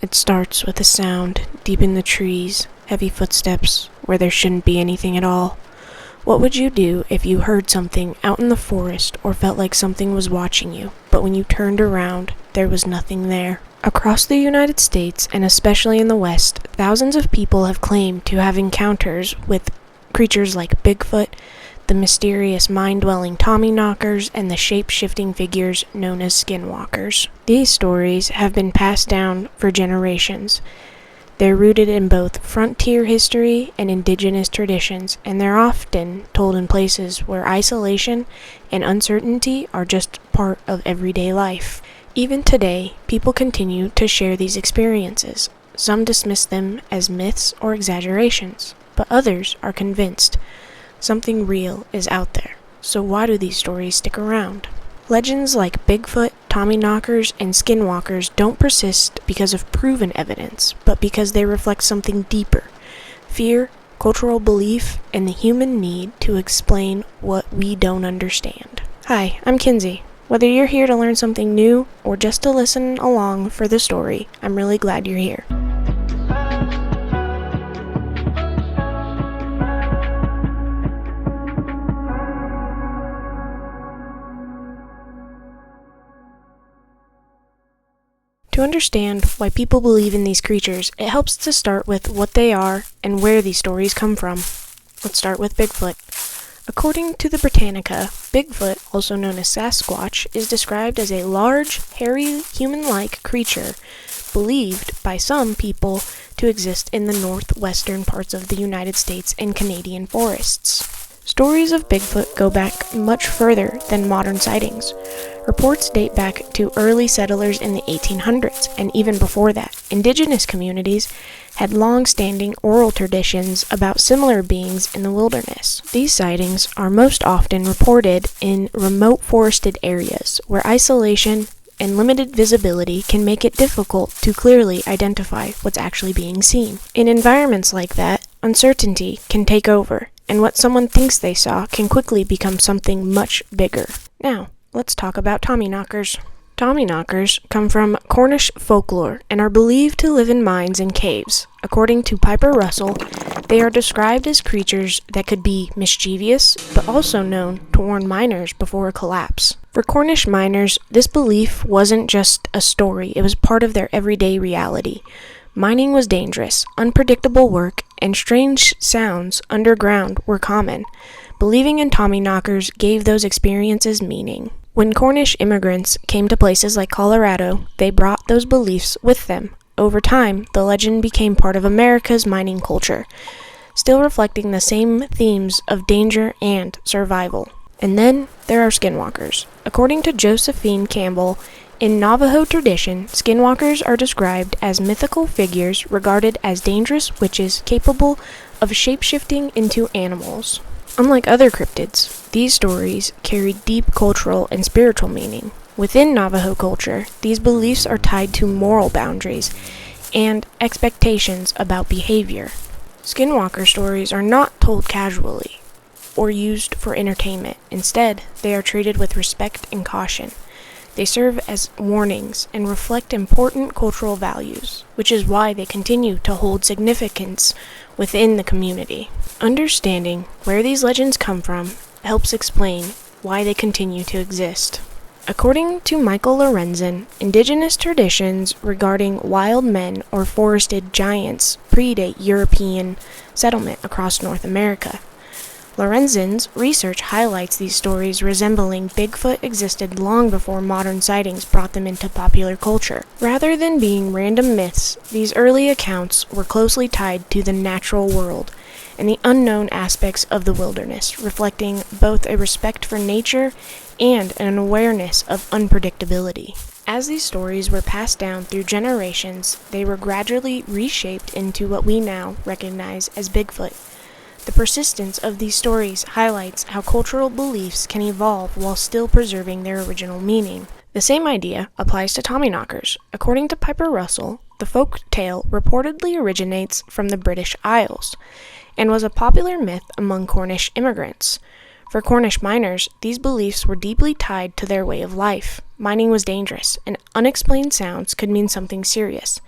It starts with a sound deep in the trees, heavy footsteps, where there shouldn't be anything at all. What would you do if you heard something out in the forest or felt like something was watching you, but when you turned around, there was nothing there? Across the United States, and especially in the West, thousands of people have claimed to have encounters with creatures like Bigfoot, the mysterious mind-dwelling Tommyknockers, and the shape-shifting figures known as Skinwalkers. These stories have been passed down for generations. They're rooted in both frontier history and indigenous traditions, and they're often told in places where isolation and uncertainty are just part of everyday life. Even today, people continue to share these experiences. Some dismiss them as myths or exaggerations, but others are convinced something real is out there. So why do these stories stick around? Legends like Bigfoot, Tommyknockers, and Skinwalkers don't persist because of proven evidence, but because they reflect something deeper: fear, cultural belief, and the human need to explain what we don't understand. Hi, I'm Kinsey. Whether you're here to learn something new or just to listen along for the story, I'm really glad you're here. To understand why people believe in these creatures, it helps to start with what they are and where these stories come from. Let's start with Bigfoot. According to the Britannica, Bigfoot, also known as Sasquatch, is described as a large, hairy, human-like creature believed by some people to exist in the northwestern parts of the United States and Canadian forests. Stories of Bigfoot go back much further than modern sightings. Reports date back to early settlers in the 1800s, and even before that, indigenous communities had long-standing oral traditions about similar beings in the wilderness. These sightings are most often reported in remote forested areas, where isolation and limited visibility can make it difficult to clearly identify what's actually being seen. In environments like that, uncertainty can take over, and what someone thinks they saw can quickly become something much bigger. Now, let's talk about Tommyknockers. Tommyknockers come from Cornish folklore and are believed to live in mines and caves. According to Piper Russell, they are described as creatures that could be mischievous, but also known to warn miners before a collapse. For Cornish miners, this belief wasn't just a story, it was part of their everyday reality. Mining was dangerous, unpredictable work, and strange sounds underground were common. Believing in Tommyknockers gave those experiences meaning. When Cornish immigrants came to places like Colorado, they brought those beliefs with them. Over time, the legend became part of America's mining culture, still reflecting the same themes of danger and survival. And then there are Skinwalkers. According to Josephine Campbell, in Navajo tradition, Skinwalkers are described as mythical figures regarded as dangerous witches capable of shape-shifting into animals. Unlike other cryptids, these stories carry deep cultural and spiritual meaning. Within Navajo culture, these beliefs are tied to moral boundaries and expectations about behavior. Skinwalker stories are not told casually or used for entertainment. Instead, they are treated with respect and caution. They serve as warnings and reflect important cultural values, which is why they continue to hold significance within the community. Understanding where these legends come from helps explain why they continue to exist. According to Michael Lorenzen, indigenous traditions regarding wild men or forested giants predate European settlement across North America. Lorenzen's research highlights these stories resembling Bigfoot existed long before modern sightings brought them into popular culture. Rather than being random myths, these early accounts were closely tied to the natural world and the unknown aspects of the wilderness, reflecting both a respect for nature and an awareness of unpredictability. As these stories were passed down through generations, they were gradually reshaped into what we now recognize as Bigfoot. The persistence of these stories highlights how cultural beliefs can evolve while still preserving their original meaning. The same idea applies to Tommyknockers. According to Piper Russell, the folk tale reportedly originates from the British Isles and was a popular myth among Cornish immigrants. For Cornish miners, these beliefs were deeply tied to their way of life. Mining was dangerous, and unexplained sounds could mean something serious.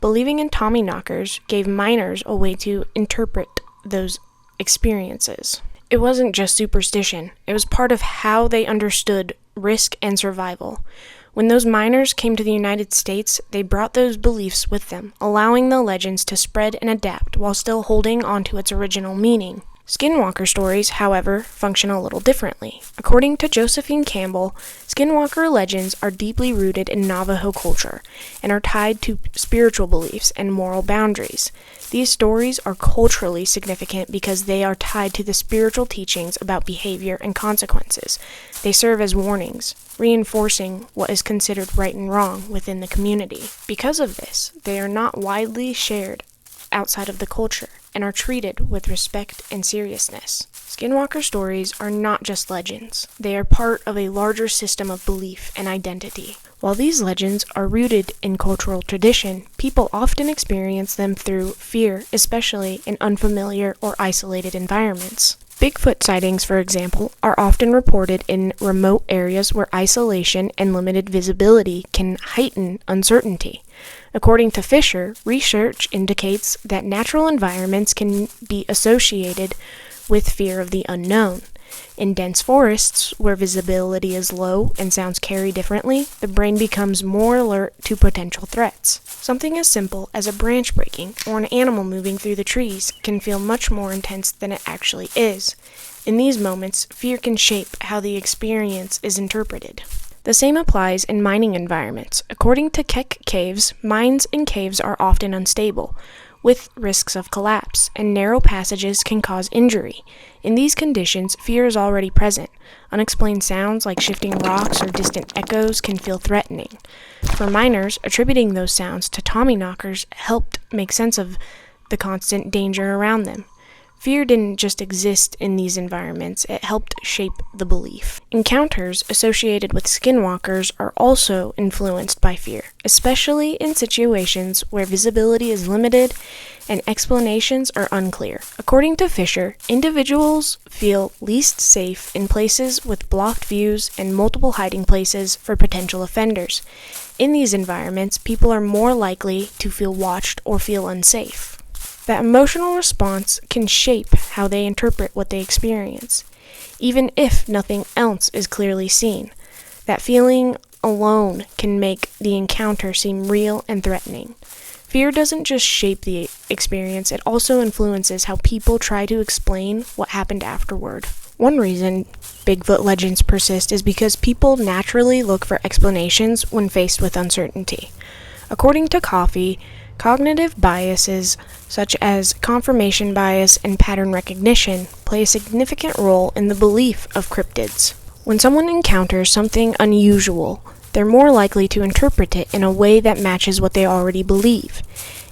Believing in Tommyknockers gave miners a way to interpret those experiences. It wasn't just superstition, it was part of how they understood risk and survival. When those miners came to the United States, they brought those beliefs with them, allowing the legends to spread and adapt while still holding onto its original meaning. Skinwalker stories, however, function a little differently. According to Josephine Campbell, Skinwalker legends are deeply rooted in Navajo culture and are tied to spiritual beliefs and moral boundaries. These stories are culturally significant because they are tied to the spiritual teachings about behavior and consequences. They serve as warnings, reinforcing what is considered right and wrong within the community. Because of this, they are not widely shared outside of the culture and are treated with respect and seriousness. Skinwalker stories are not just legends. They are part of a larger system of belief and identity. While these legends are rooted in cultural tradition, people often experience them through fear, especially in unfamiliar or isolated environments. Bigfoot sightings, for example, are often reported in remote areas where isolation and limited visibility can heighten uncertainty. According to Fisher, research indicates that natural environments can be associated with fear of the unknown. In dense forests, where visibility is low and sounds carry differently, the brain becomes more alert to potential threats. Something as simple as a branch breaking or an animal moving through the trees can feel much more intense than it actually is. In these moments, fear can shape how the experience is interpreted. The same applies in mining environments. According to Keck Caves, mines and caves are often unstable, with risks of collapse, and narrow passages can cause injury. In these conditions, fear is already present. Unexplained sounds like shifting rocks or distant echoes can feel threatening. For miners, attributing those sounds to Tommyknockers helped make sense of the constant danger around them. Fear didn't just exist in these environments, it helped shape the belief. Encounters associated with skinwalkers are also influenced by fear, especially in situations where visibility is limited and explanations are unclear. According to Fisher, individuals feel least safe in places with blocked views and multiple hiding places for potential offenders. In these environments, people are more likely to feel watched or feel unsafe. That emotional response can shape how they interpret what they experience, even if nothing else is clearly seen. That feeling alone can make the encounter seem real and threatening. Fear doesn't just shape the experience, it also influences how people try to explain what happened afterward. One reason Bigfoot legends persist is because people naturally look for explanations when faced with uncertainty. According to Coffey, cognitive biases such as confirmation bias and pattern recognition play a significant role in the belief of cryptids. When someone encounters something unusual, they're more likely to interpret it in a way that matches what they already believe.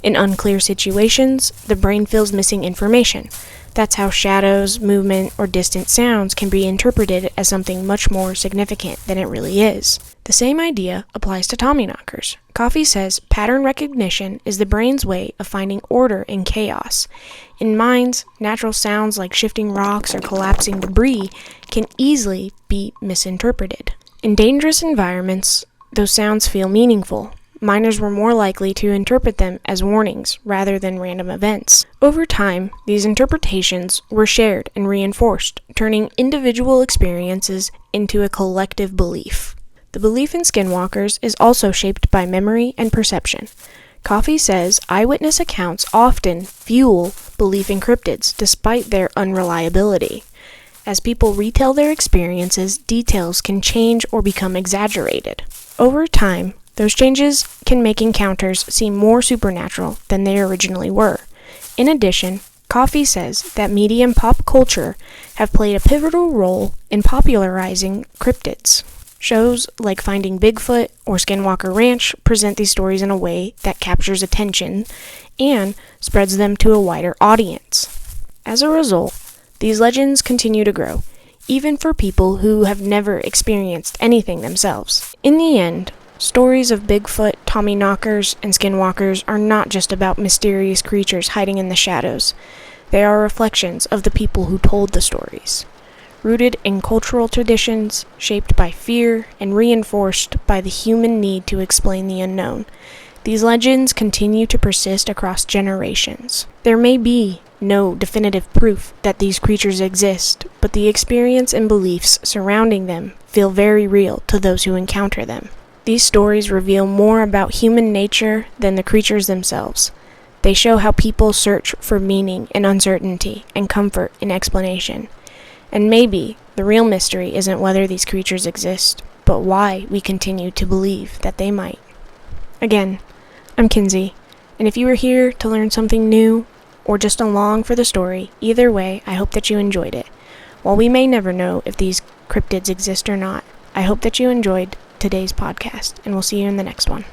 In unclear situations, the brain feels missing information. That's how shadows, movement, or distant sounds can be interpreted as something much more significant than it really is. The same idea applies to Tommyknockers. Coffey says pattern recognition is the brain's way of finding order in chaos. In mines, natural sounds like shifting rocks or collapsing debris can easily be misinterpreted. In dangerous environments, those sounds feel meaningful. Miners were more likely to interpret them as warnings rather than random events. Over time, these interpretations were shared and reinforced, turning individual experiences into a collective belief. The belief in skinwalkers is also shaped by memory and perception. Coffey says eyewitness accounts often fuel belief in cryptids despite their unreliability. As people retell their experiences, details can change or become exaggerated. Over time, those changes can make encounters seem more supernatural than they originally were. In addition, Coffey says that media and pop culture have played a pivotal role in popularizing cryptids. Shows like Finding Bigfoot or Skinwalker Ranch present these stories in a way that captures attention and spreads them to a wider audience. As a result, these legends continue to grow, even for people who have never experienced anything themselves. In the end, stories of Bigfoot, Tommyknockers, and Skinwalkers are not just about mysterious creatures hiding in the shadows. They are reflections of the people who told the stories. Rooted in cultural traditions, shaped by fear, and reinforced by the human need to explain the unknown. These legends continue to persist across generations. There may be no definitive proof that these creatures exist, but the experience and beliefs surrounding them feel very real to those who encounter them. These stories reveal more about human nature than the creatures themselves. They show how people search for meaning in uncertainty and comfort in explanation. And maybe the real mystery isn't whether these creatures exist, but why we continue to believe that they might. Again, I'm Kinsey, and if you were here to learn something new, or just along for the story, either way, I hope that you enjoyed it. While we may never know if these cryptids exist or not, I hope that you enjoyed today's podcast, and we'll see you in the next one.